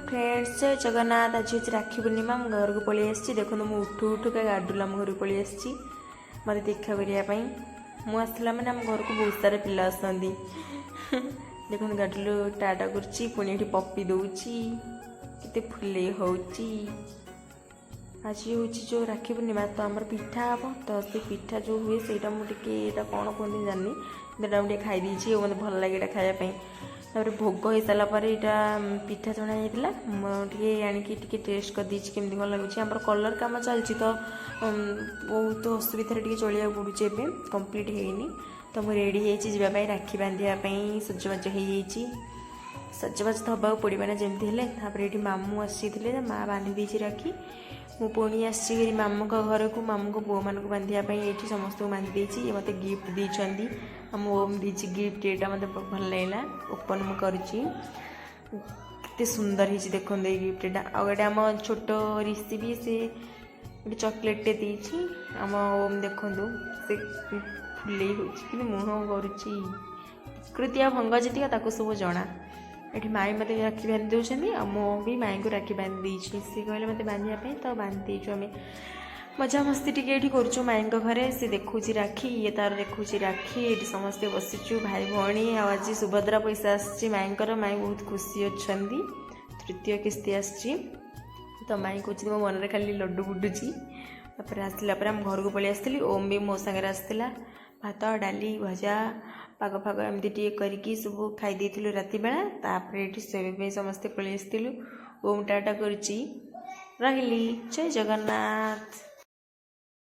Friends जय जगन्नाथ। आज हूँ राखी पूर्णिमा मो घर को पलि आसी देखो मुझे उठू उठूका गाडुला आम घर को पलि आसी मत देखा करने मुझे आसला मैंने आम घर को बहुत सारा पिला आसती देखो गाडुलू टाटा कर पपी दूची केते फुले होची। आज हूँ जो राखी पूर्णिमा तो आम पिठा हम तो से पिठा जो हुए से मुझे कौन कहते जानी मुझे खाई देती मत भल लगे खायापी तापर भोग हो सारापर यहाँ पिठा छणा जाइए आनिकी टेस्ट कर दीची केमती कौन लगुच आम कलर काम चलती तो बहुत असुविधा चलिया पड़ुचे एवं कंप्लीट होनी तो मुझे रेडी होगापी राखी बांधापी सजबाज हो सजबाज तो हवा पड़े ना जमी ये मामू आसी माँ बांधी देती राखी मु पुणी आसी मामू घर को मामू को पुओ मान बांधापी ये समस्त को बांधी देती मत गिफ्ट देती आम ओम दीची गिफ्ट यहाँ मत भल लगे ओपन मुझे केते सुंदर हो देखो ये गिफ्ट आगे आम छोट ऋषि भी से चॉकलेट देती आम ओम देखु से फुले कि मुह करुकृतिया भंग जी सब जना ये माई मत राखी बांधि दौरान आ मो भी माई को राखी बांधि देती सी कहले मत बांधापी तो बांधि देचु आम मजा मस्ती टी कर माई घरे सी देखुँ राखी ये तार देखुँ राखी ये समस्ते बसीचु भाई भौणी आज सुभद्रा पैसा आसी माई माई बहुत खुशी अच्छा तृतीय किस्ती आसी तो माई कह मो मन खाली लड्डू बुडुची आसला आम घर को पलि आसती ओम भी मो सागर आसला भात डाली भजा पाग फाग एमती टी करके सब खाई देलु राति बेला तापर ये शोबा समस्ते पलि आसलु ओम टाटा करुची रही जय जगन्नाथ।